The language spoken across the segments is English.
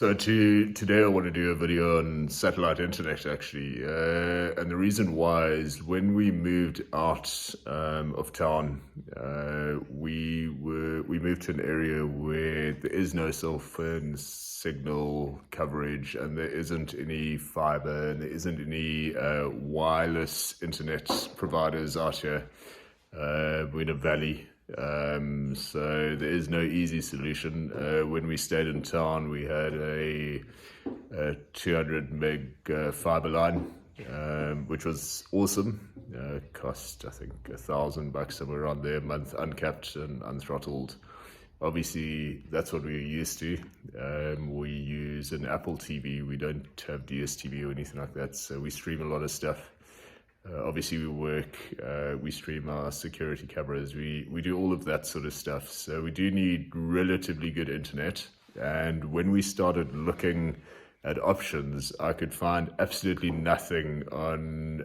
So today I want to do a video on satellite internet actually, and the reason why is when we moved out of town, we moved to an area where there is no cell phone signal coverage, and there isn't any fiber, and there isn't any wireless internet providers out here. We're in a valley. So there is no easy solution. When we stayed in town, we had a 200 meg fiber line, which was awesome. Cost I think $1,000 somewhere around there a month, uncapped and unthrottled. Obviously, that's what we're used to. We use an Apple TV. We don't have DSTV or anything like that, so we stream a lot of stuff. Obviously we work, we stream our security cameras, we do all of that sort of stuff. So we do need relatively good internet. And when we started looking at options, I could find absolutely nothing on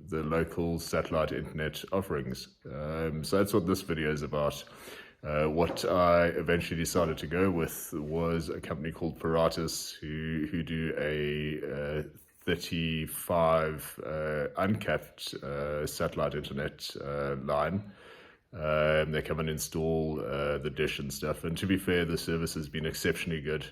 the local satellite internet offerings. So that's what this video is about. What I eventually decided to go with was a company called Paratus, who do a 35 uncapped satellite internet line. They come and install the dish and stuff, and to be fair, the service has been exceptionally good.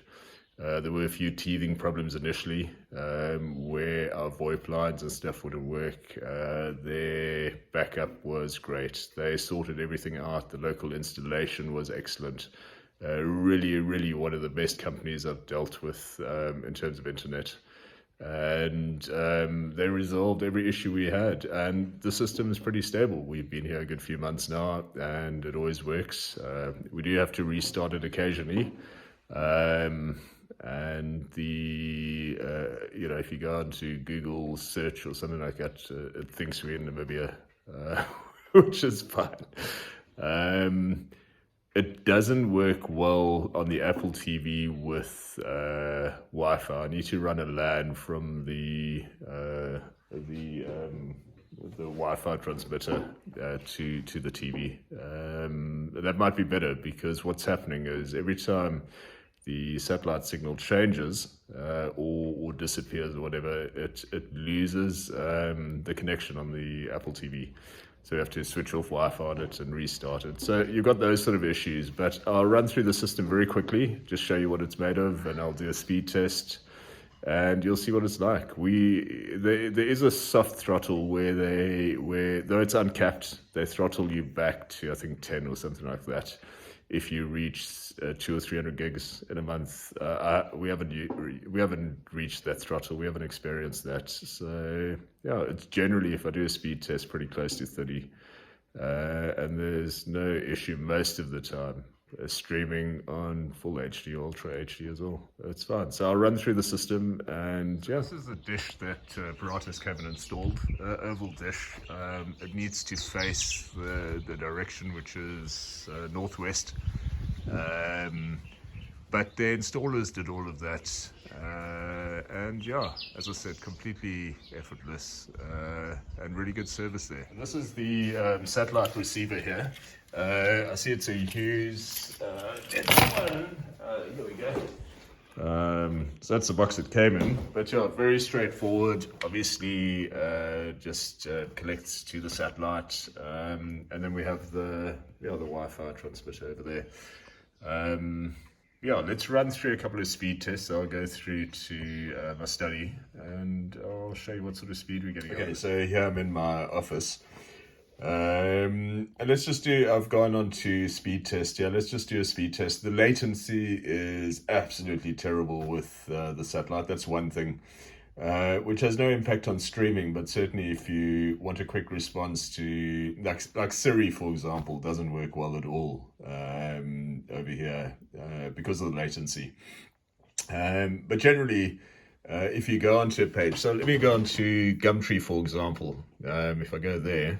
There were a few teething problems initially where our VoIP lines and stuff wouldn't work. Their backup was great. They sorted everything out. The local installation was excellent. Really one of the best companies I've dealt with in terms of internet. And they resolved every issue we had, and the system is pretty stable. We've been here a good few months now, and it always works. We do have to restart it occasionally, and the if you go onto Google search or something like that, it thinks we're in Namibia, which is fine. It doesn't work well on the Apple TV with Wi-Fi. I need to run a LAN from the Wi-Fi transmitter to the TV. That might be better, because what's happening is every time the satellite signal changes or disappears or whatever, it loses the connection on the Apple TV. So you have to switch off Wi-Fi on it and restart it. So you've got those sort of issues, but I'll run through the system very quickly, just show you what it's made of, and I'll do a speed test, and you'll see what it's like. There is a soft throttle where though it's uncapped, they throttle you back to I think 10 or something like that. If you reach 200 or 300 gigs in a month, we haven't reached that throttle. We haven't experienced that. So yeah, it's generally, if I do a speed test, pretty close to 30, and there's no issue most of the time. Streaming on full HD, Ultra HD as well. It's fine. So I'll run through the system, and yeah. This is a dish that Paratus came and installed, oval dish. It needs to face the direction, which is northwest. But the installers did all of that, and yeah, as I said, completely effortless, and really good service there. And this is the satellite receiver here. I see it's a Hughes. Here we go. So that's the box it came in, but yeah, very straightforward. Obviously, just connects to the satellite, and then we have the Wi-Fi transmitter over there. Yeah, let's run through a couple of speed tests. I'll go through to my study, and I'll show you what sort of speed we're getting. Okay, so here I'm in my office. And let's just do, I've gone on to speed test. Yeah, let's just do a speed test. The latency is absolutely terrible with the satellite. That's one thing, which has no impact on streaming, but certainly if you want a quick response to, like Siri, for example, doesn't work well at all over here because of the latency. But generally, if you go onto a page, so let me go onto Gumtree, for example. If I go there,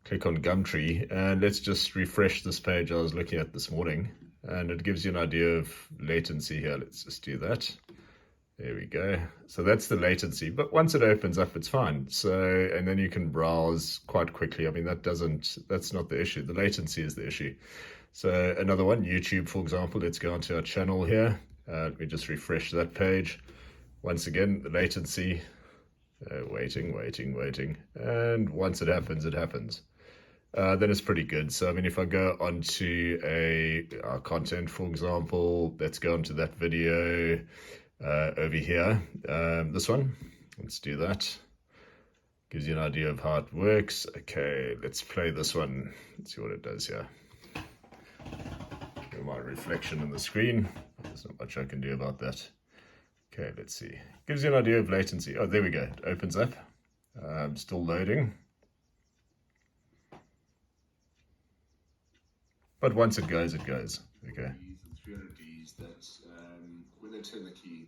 click on Gumtree, and let's just refresh this page I was looking at this morning, and it gives you an idea of latency here. Let's just do that. There we go. So that's the latency, but once it opens up, it's fine. So, and then you can browse quite quickly. I mean, that's not the issue. The latency is the issue. So another one, YouTube, for example, let's go onto our channel here. Let me just refresh that page. Once again, the latency, waiting. And once it happens, it happens. Then it's pretty good. So, I mean, if I go onto our content, for example, let's go onto that video over here. This one, let's do that. Gives you an idea of how it works. Okay, let's play this one. Let's see what it does here. My reflection on the screen. There's not much I can do about that. Okay, let's see. Gives you an idea of latency. Oh, there we go. It opens up. Still loading. But once it goes, it goes. Okay.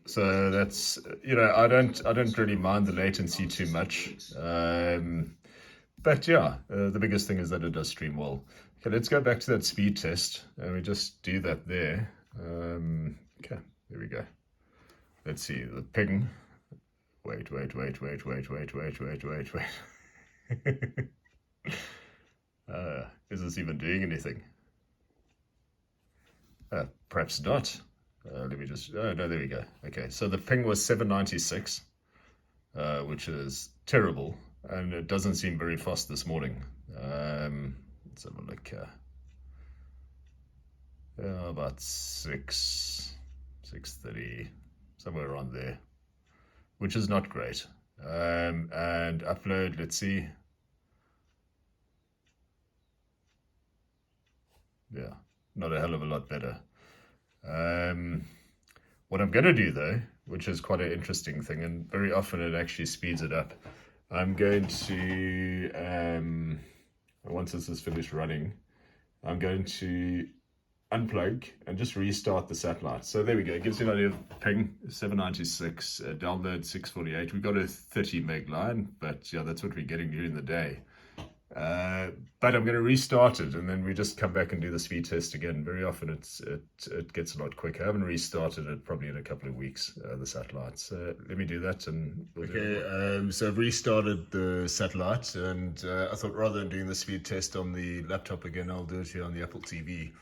So that's, you know, I don't really mind the latency too much. But yeah, the biggest thing is that it does stream well. Okay, let's go back to that speed test, and we just do that there. Okay, there we go. Let's see, the ping. Wait. Is this even doing anything? Perhaps not. Let me just, oh no, there we go. Okay, so the ping was 796, which is terrible, and it doesn't seem very fast this morning. Let's have a look here. About 6:30, somewhere around there, which is not great. And upload, let's see. Yeah, not a hell of a lot better. What I'm going to do though, which is quite an interesting thing, and very often it actually speeds it up. I'm going to, once this is finished running, I'm going to unplug and just restart the satellite. So there we go. It gives you an idea of ping, 796, download 648. We've got a 30 meg line, but yeah, that's what we're getting during the day. But I'm going to restart it, and then we just come back and do the speed test again. Very often it gets a lot quicker. I haven't restarted it probably in a couple of weeks, the satellite. So let me do that. And okay, so I've restarted the satellite, and I thought rather than doing the speed test on the laptop again, I'll do it here on the Apple TV.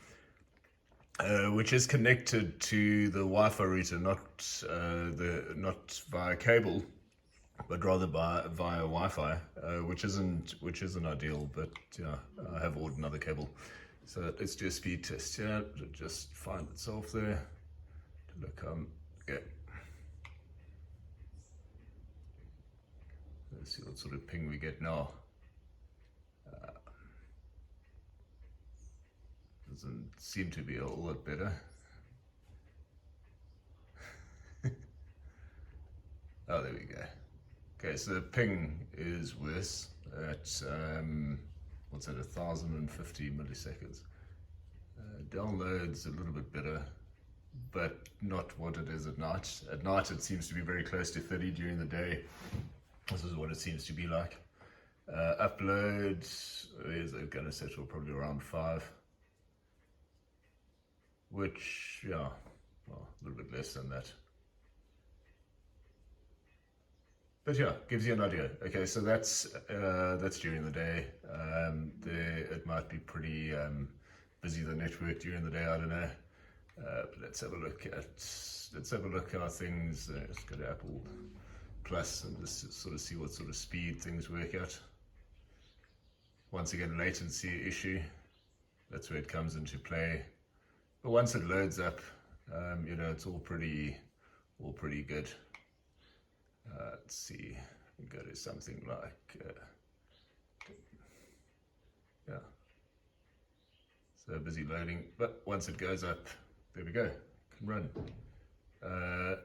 Which is connected to the Wi-Fi router, not via cable, but rather via Wi-Fi, which isn't ideal. But yeah, I have ordered another cable. So let's do a speed test here. It'll just find itself there. Look, yeah. Let's see what sort of ping we get now. Doesn't seem to be a whole lot better. Oh, there we go. Okay, so the ping is worse at, what's that, 1,050 milliseconds. Download's a little bit better, but not what it is at night. At night it seems to be very close to 30. During the day, this is what it seems to be like. Upload is going to settle probably around 5. Which, yeah, well, a little bit less than that. But yeah, gives you an idea. Okay, so that's during the day. It might be pretty busy, the network during the day. I don't know. But let's have a look how things. Let's go to Apple Plus and just sort of see what sort of speed things work at. Once again, latency issue. That's where it comes into play. But once it loads up, you know, it's all pretty good. Let's see, we go to something like, yeah. So busy loading, but once it goes up, there we go, can run. Go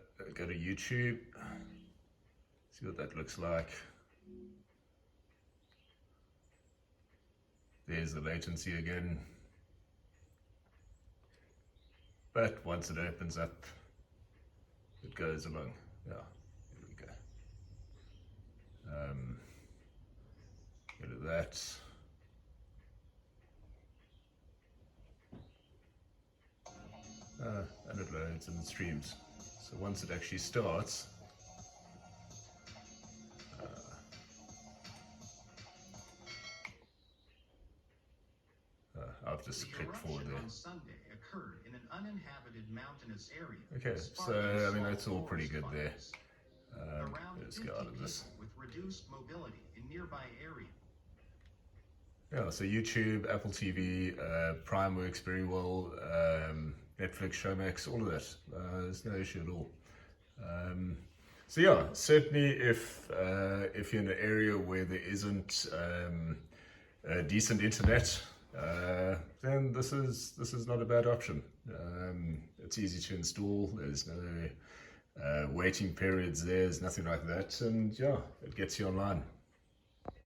to YouTube, see what that looks like. There's the latency again. But once it opens up, it goes along. Yeah, here we go. Go to that. And it loads and it streams. So once it actually starts, I've just click forward there. On Sunday occurred in an uninhabited mountainous area. Okay, so I mean that's all pretty good there. Let's go out of this. With reduced mobility in nearby areas. Yeah, so YouTube, Apple TV, Prime works very well, Netflix, Showmax, all of that. There's no issue at all. So yeah, certainly if you're in an area where there isn't a decent internet, then this is not a bad option. It's easy to install. There's no waiting periods. There's nothing like that, and yeah, it gets you online.